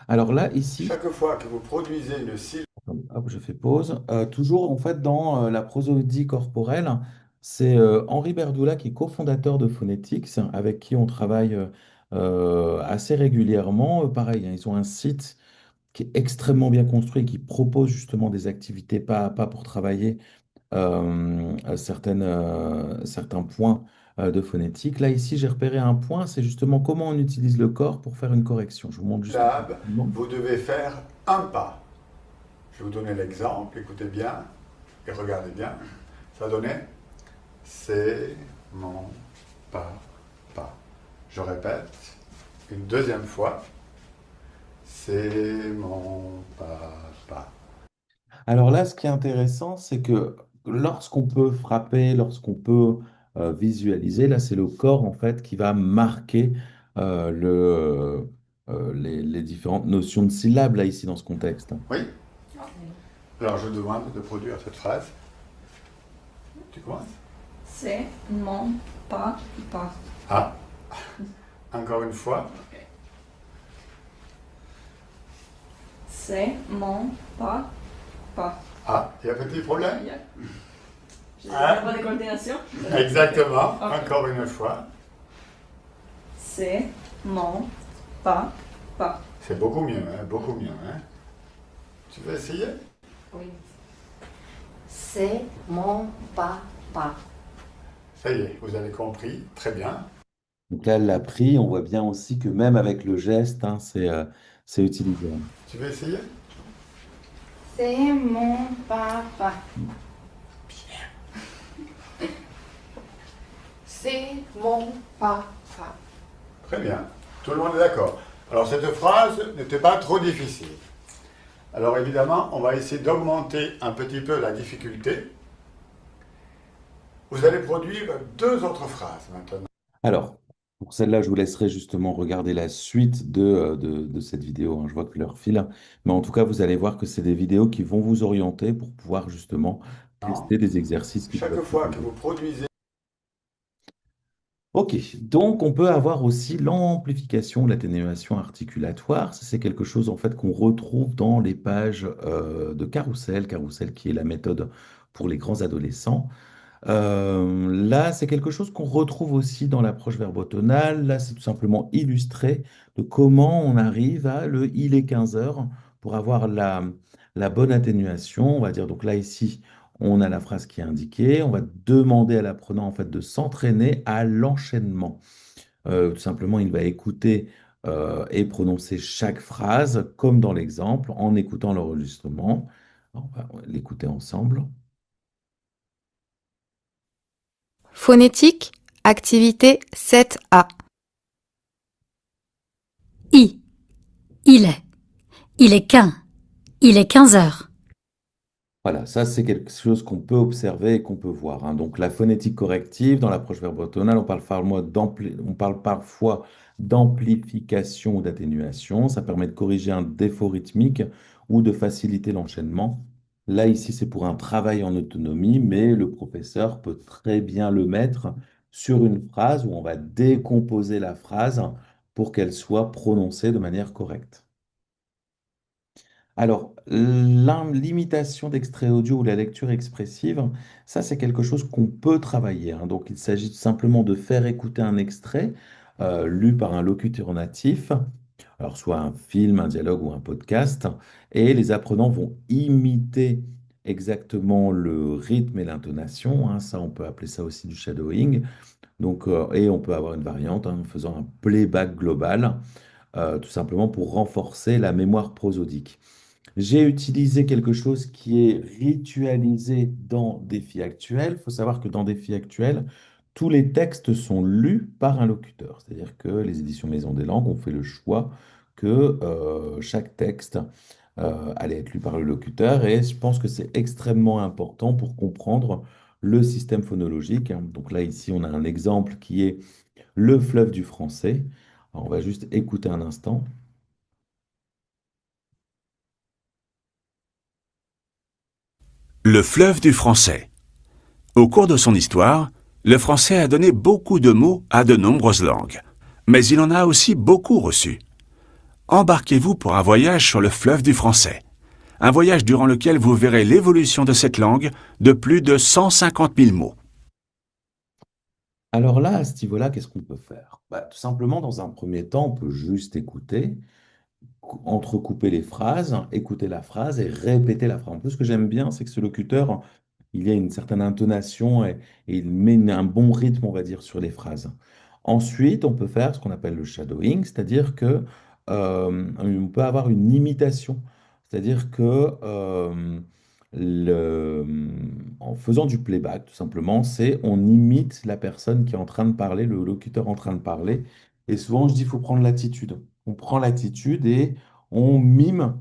Alors là, ici, Chaque fois que vous produisez une syllabe, hop, je fais pause. Toujours, en fait, dans la prosodie corporelle, c'est Henri Berdoula qui est cofondateur de Phonetics, avec qui on travaille assez régulièrement. Pareil, hein, ils ont un site qui est extrêmement bien construit, qui propose justement des activités pas à pas pour travailler certains points de phonétique. Là, ici, j'ai repéré un point, c'est justement comment on utilise le corps pour faire une correction. Je vous montre juste. vous devez faire un pas. Je vais vous donner l'exemple, écoutez bien et regardez bien. Ça donnait c'est mon pas, pas. Je répète une deuxième fois. C'est mon pas, pas. Alors là, ce qui est intéressant, c'est que lorsqu'on peut frapper, lorsqu'on peut visualiser, là, c'est le corps en fait qui va marquer les différentes notions de syllabes là ici dans ce contexte. Oui. Alors je demande de produire cette phrase. Tu commences? C'est mon pas, pas. Ah. Encore une fois. C'est mon pas, pas. Ah, il y a un petit problème? J'ai pas de coordination. Exactement. Okay. Encore une fois. C'est mon pas, pas. C'est beaucoup mieux, hein? Beaucoup mieux. Hein? Tu veux essayer? Oui. C'est mon pas, pas. Ça y est, vous avez compris. Très bien. Donc là, elle l'a pris. On voit bien aussi que même avec le geste, hein, c'est utilisé. Tu veux essayer? C'est mon papa. C'est mon papa. Très bien. Tout le monde est d'accord. Alors cette phrase n'était pas trop difficile. Alors évidemment, on va essayer d'augmenter un petit peu la difficulté. Vous allez produire deux autres phrases maintenant. Alors, pour celle-là, je vous laisserai justement regarder la suite de cette vidéo, hein. Je vois que l'heure file. Mais en tout cas, vous allez voir que c'est des vidéos qui vont vous orienter pour pouvoir justement tester des exercices qui Chaque peuvent fois être que vous produisez... Ok, donc on peut avoir aussi l'amplification, l'atténuation articulatoire. Ça, c'est quelque chose en fait qu'on retrouve dans les pages de Carousel, Carousel qui est la méthode pour les grands adolescents. Là, c'est quelque chose qu'on retrouve aussi dans l'approche verbotonale. Là, c'est tout simplement illustré de comment on arrive à le il est 15 heures pour avoir la bonne atténuation. On va dire, donc là, ici, on a la phrase qui est indiquée. On va demander à l'apprenant en fait de s'entraîner à l'enchaînement. Tout simplement, il va écouter et prononcer chaque phrase comme dans l'exemple en écoutant l'enregistrement. On va l'écouter ensemble. Phonétique, activité 7A. Il est. Il est 15 heures. Voilà, ça c'est quelque chose qu'on peut observer et qu'on peut voir, hein. Donc la phonétique corrective, dans l'approche verbotonale, on parle parfois d'amplification ou d'atténuation. Ça permet de corriger un défaut rythmique ou de faciliter l'enchaînement. Là, ici, c'est pour un travail en autonomie, mais le professeur peut très bien le mettre sur une phrase où on va décomposer la phrase pour qu'elle soit prononcée de manière correcte. Alors, l'imitation d'extrait audio ou la lecture expressive, ça c'est quelque chose qu'on peut travailler, hein. Donc, il s'agit tout simplement de faire écouter un extrait lu par un locuteur natif, alors soit un film, un dialogue ou un podcast, et les apprenants vont imiter exactement le rythme et l'intonation, hein. Ça, on peut appeler ça aussi du shadowing. Donc, et on peut avoir une variante, hein, en faisant un playback global, tout simplement pour renforcer la mémoire prosodique. J'ai utilisé quelque chose qui est ritualisé dans Défi Actuel. Il faut savoir que dans Défi Actuel, tous les textes sont lus par un locuteur. C'est-à-dire que les éditions Maison des Langues ont fait le choix que chaque texte allait être lu par le locuteur. Et je pense que c'est extrêmement important pour comprendre le système phonologique, hein. Donc là, ici, on a un exemple qui est le fleuve du français. Alors, on va juste écouter un instant. Le fleuve du français. Au cours de son histoire, le français a donné beaucoup de mots à de nombreuses langues, mais il en a aussi beaucoup reçu. Embarquez-vous pour un voyage sur le fleuve du français. Un voyage durant lequel vous verrez l'évolution de cette langue de plus de 150 000 mots. Alors là, à ce niveau-là, qu'est-ce qu'on peut faire? Bah, tout simplement, dans un premier temps, on peut juste écouter, entrecouper les phrases, écouter la phrase et répéter la phrase. En plus, ce que j'aime bien, c'est que ce locuteur, il y a une certaine intonation et il met un bon rythme, on va dire, sur les phrases. Ensuite, on peut faire ce qu'on appelle le shadowing, c'est-à-dire que on peut avoir une imitation. C'est-à-dire que en faisant du playback, tout simplement, c'est on imite la personne qui est en train de parler, le locuteur en train de parler. Et souvent, je dis, il faut prendre l'attitude. On prend l'attitude et on mime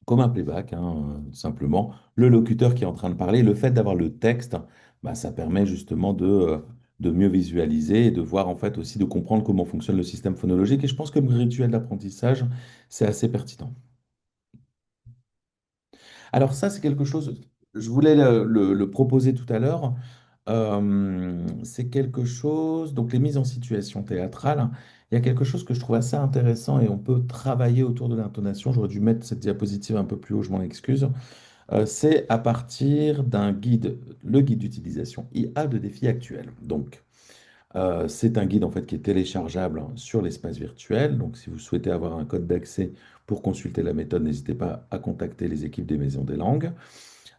comme un playback, hein, simplement, le locuteur qui est en train de parler. Le fait d'avoir le texte, bah, ça permet justement de mieux visualiser et de voir en fait aussi de comprendre comment fonctionne le système phonologique. Et je pense que le rituel d'apprentissage, c'est assez pertinent. Alors ça, c'est quelque chose, je voulais le proposer tout à l'heure. C'est quelque chose, donc les mises en situation théâtrale, hein, il y a quelque chose que je trouve assez intéressant et on peut travailler autour de l'intonation. J'aurais dû mettre cette diapositive un peu plus haut, je m'en excuse. C'est à partir d'un guide, le guide d'utilisation IA de défi actuel. Donc, c'est un guide en fait qui est téléchargeable, hein, sur l'espace virtuel. Donc, si vous souhaitez avoir un code d'accès pour consulter la méthode, n'hésitez pas à contacter les équipes des Maisons des Langues.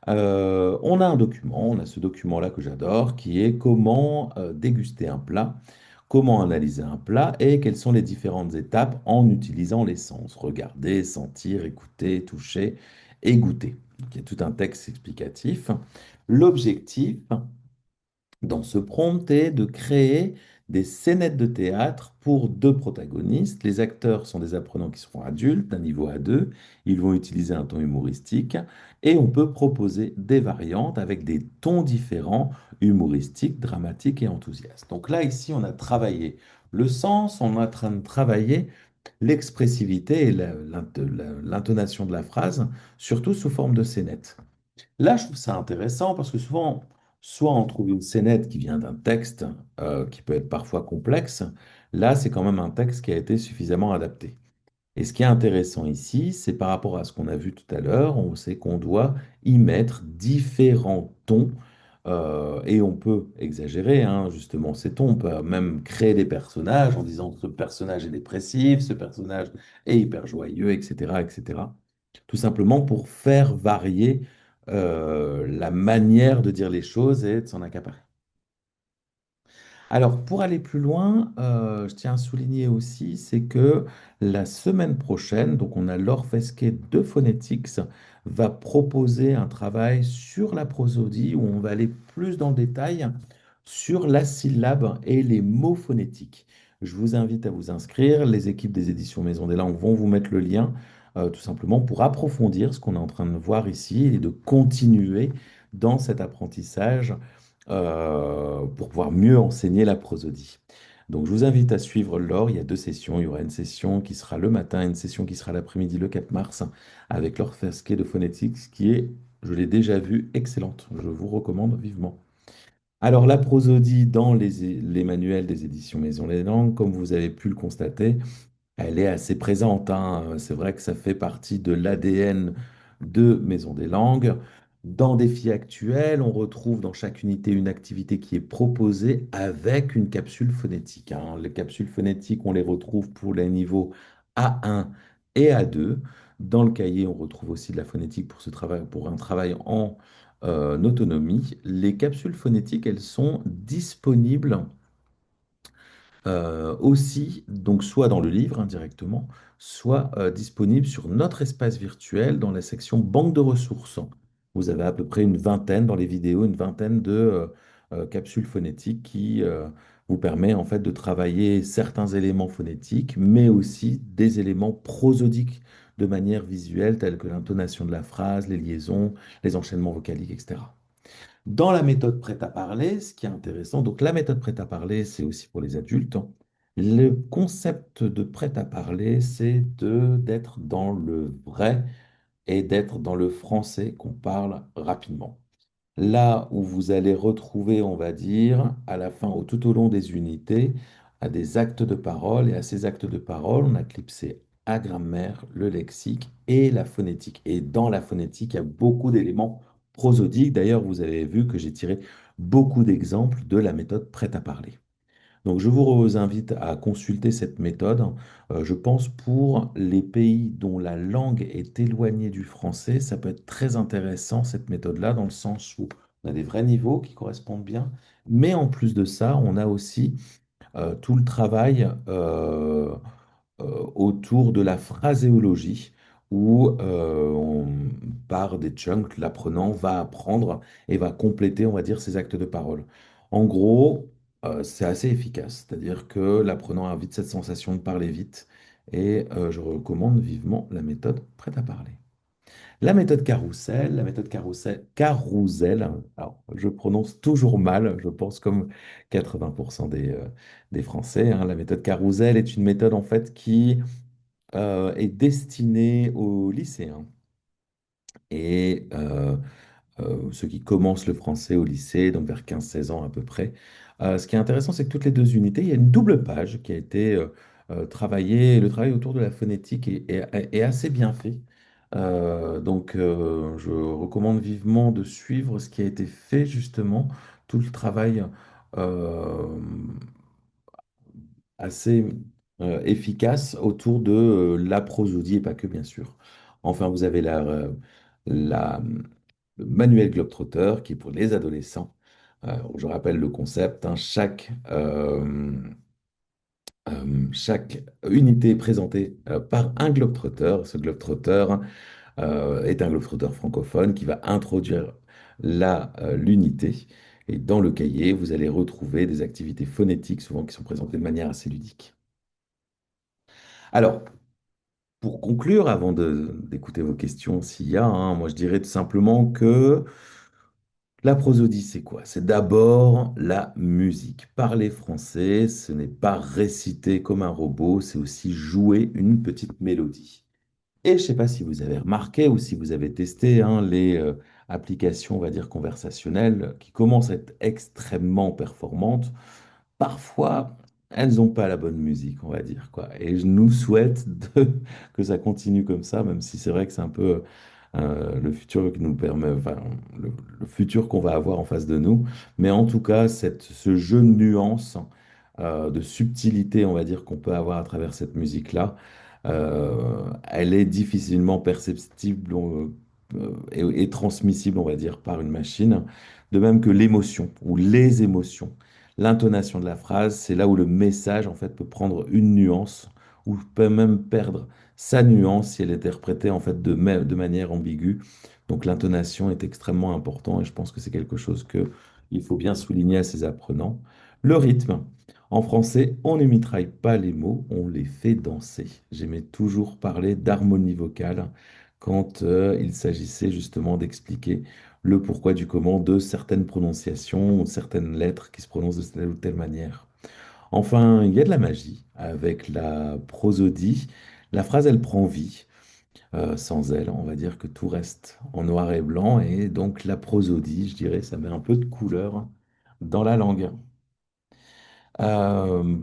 On a un document, on a ce document-là que j'adore, qui est comment déguster un plat, comment analyser un plat et quelles sont les différentes étapes en utilisant les sens. Regarder, sentir, écouter, toucher et goûter. Donc, il y a tout un texte explicatif. L'objectif dans ce prompt est de créer des scénettes de théâtre pour deux protagonistes. Les acteurs sont des apprenants qui sont adultes, d'un niveau A2. Ils vont utiliser un ton humoristique et on peut proposer des variantes avec des tons différents, humoristiques, dramatiques et enthousiastes. Donc là, ici, on a travaillé le sens, on est en train de travailler l'expressivité et l'intonation de la phrase, surtout sous forme de scénette. Là, je trouve ça intéressant parce que souvent, soit on trouve une scénette qui vient d'un texte qui peut être parfois complexe. Là, c'est quand même un texte qui a été suffisamment adapté. Et ce qui est intéressant ici, c'est par rapport à ce qu'on a vu tout à l'heure, on sait qu'on doit y mettre différents tons et on peut exagérer, hein, justement ces tons. On peut même créer des personnages en disant ce personnage est dépressif, ce personnage est hyper joyeux, etc., etc. Tout simplement pour faire varier la manière de dire les choses et de s'en accaparer. Alors, pour aller plus loin, je tiens à souligner aussi, c'est que la semaine prochaine, donc on a Laure Fesquet de Phonetics, va proposer un travail sur la prosodie où on va aller plus dans le détail sur la syllabe et les mots phonétiques. Je vous invite à vous inscrire. Les équipes des éditions Maison des Langues vont vous mettre le lien. tout simplement pour approfondir ce qu'on est en train de voir ici et de continuer dans cet apprentissage pour pouvoir mieux enseigner la prosodie. Donc, je vous invite à suivre Laure. Il y a deux sessions. Il y aura une session qui sera le matin et une session qui sera l'après-midi, le 4 mars, avec Laure Fesquet de Phonétique, qui est, je l'ai déjà vue, excellente. Je vous recommande vivement. Alors, la prosodie dans les manuels des éditions Maison des Langues, comme vous avez pu le constater, elle est assez présente, hein. C'est vrai que ça fait partie de l'ADN de Maison des Langues. Dans Défi actuel, on retrouve dans chaque unité une activité qui est proposée avec une capsule phonétique, hein. Les capsules phonétiques, on les retrouve pour les niveaux A1 et A2. Dans le cahier, on retrouve aussi de la phonétique pour pour un travail en autonomie. Les capsules phonétiques, elles sont disponibles aussi, donc soit dans le livre directement, soit disponible sur notre espace virtuel dans la section banque de ressources. Vous avez à peu près une vingtaine dans les vidéos, une vingtaine de capsules phonétiques qui vous permet en fait de travailler certains éléments phonétiques, mais aussi des éléments prosodiques de manière visuelle, tels que l'intonation de la phrase, les liaisons, les enchaînements vocaliques, etc. Dans la méthode prêt-à-parler, ce qui est intéressant, donc la méthode prêt-à-parler, c'est aussi pour les adultes. Le concept de prêt-à-parler, c'est d'être dans le vrai et d'être dans le français qu'on parle rapidement. Là où vous allez retrouver, on va dire, à la fin ou tout au long des unités, à des actes de parole. Et à ces actes de parole, on a clipsé la grammaire, le lexique et la phonétique. Et dans la phonétique, il y a beaucoup d'éléments prosodiques. D'ailleurs, vous avez vu que j'ai tiré beaucoup d'exemples de la méthode prête à parler. Donc, je vous invite à consulter cette méthode. Je pense pour les pays dont la langue est éloignée du français, ça peut être très intéressant, cette méthode-là, dans le sens où on a des vrais niveaux qui correspondent bien. Mais en plus de ça, on a aussi tout le travail autour de la phraséologie, où par des chunks, l'apprenant va apprendre et va compléter, on va dire, ses actes de parole. En gros, c'est assez efficace, c'est-à-dire que l'apprenant a vite cette sensation de parler vite, et je recommande vivement la méthode prête à parler. La méthode carrousel, hein, alors je prononce toujours mal, je pense comme 80% des Français, hein. La méthode carrousel est une méthode en fait qui est destinée aux lycéens et ceux qui commencent le français au lycée, donc vers 15-16 ans à peu près. Ce qui est intéressant, c'est que toutes les deux unités, il y a une double page qui a été travaillée. Le travail autour de la phonétique est assez bien fait. Donc, je recommande vivement de suivre ce qui a été fait justement, tout le travail euh, assez efficace autour de la prosodie et pas que, bien sûr. Enfin, vous avez la- le manuel Globetrotter qui est pour les adolescents. Je rappelle le concept, hein, chaque unité est présentée par un Globetrotter. Ce Globetrotter est un globetrotter francophone qui va introduire l'unité. Et dans le cahier, vous allez retrouver des activités phonétiques, souvent qui sont présentées de manière assez ludique. Alors, pour conclure, avant d'écouter vos questions, s'il y a, hein, moi je dirais tout simplement que la prosodie, c'est quoi? C'est d'abord la musique. Parler français, ce n'est pas réciter comme un robot, c'est aussi jouer une petite mélodie. Et je ne sais pas si vous avez remarqué ou si vous avez testé, hein, les applications, on va dire, conversationnelles qui commencent à être extrêmement performantes. Parfois, elles n'ont pas la bonne musique, on va dire, quoi. Et je nous souhaite que ça continue comme ça, même si c'est vrai que c'est un peu le futur qui nous permet, enfin, le futur qu'on va avoir en face de nous. Mais en tout cas, ce jeu de nuances, de subtilité, on va dire, qu'on peut avoir à travers cette musique-là, elle est difficilement perceptible et transmissible, on va dire, par une machine. De même que l'émotion ou les émotions. L'intonation de la phrase, c'est là où le message, en fait, peut prendre une nuance ou peut même perdre sa nuance si elle est interprétée, en fait, de manière ambiguë. Donc, l'intonation est extrêmement important et je pense que c'est quelque chose que il faut bien souligner à ses apprenants. Le rythme. En français, on ne mitraille pas les mots, on les fait danser. J'aimais toujours parler d'harmonie vocale quand il s'agissait justement d'expliquer le pourquoi du comment de certaines prononciations ou certaines lettres qui se prononcent de telle ou telle manière. Enfin, il y a de la magie avec la prosodie. La phrase, elle prend vie. Sans elle, on va dire que tout reste en noir et blanc. Et donc la prosodie, je dirais, ça met un peu de couleur dans la langue.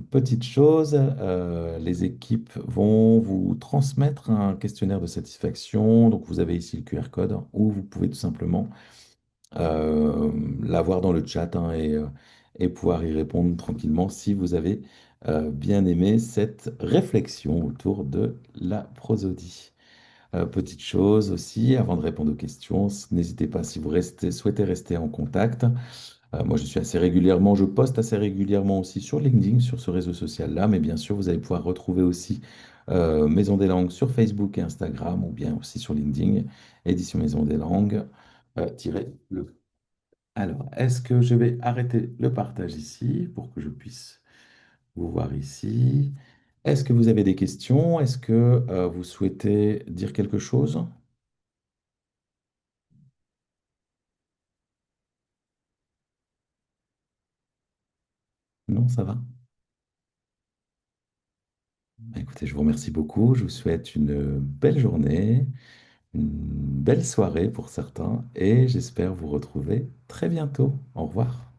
Petite chose, les équipes vont vous transmettre un questionnaire de satisfaction. Donc vous avez ici le QR code ou vous pouvez tout simplement l'avoir dans le chat hein, et pouvoir y répondre tranquillement si vous avez bien aimé cette réflexion autour de la prosodie. Petite chose aussi, avant de répondre aux questions, n'hésitez pas si vous souhaitez rester en contact. Moi, je poste assez régulièrement aussi sur LinkedIn, sur ce réseau social-là, mais bien sûr, vous allez pouvoir retrouver aussi Maison des Langues sur Facebook et Instagram, ou bien aussi sur LinkedIn, édition Maison des Langues, le. Alors, est-ce que je vais arrêter le partage ici pour que je puisse vous voir ici? Est-ce que vous avez des questions? Est-ce que vous souhaitez dire quelque chose? Non, ça va? Bah, écoutez, je vous remercie beaucoup. Je vous souhaite une belle journée, une belle soirée pour certains, et j'espère vous retrouver très bientôt. Au revoir.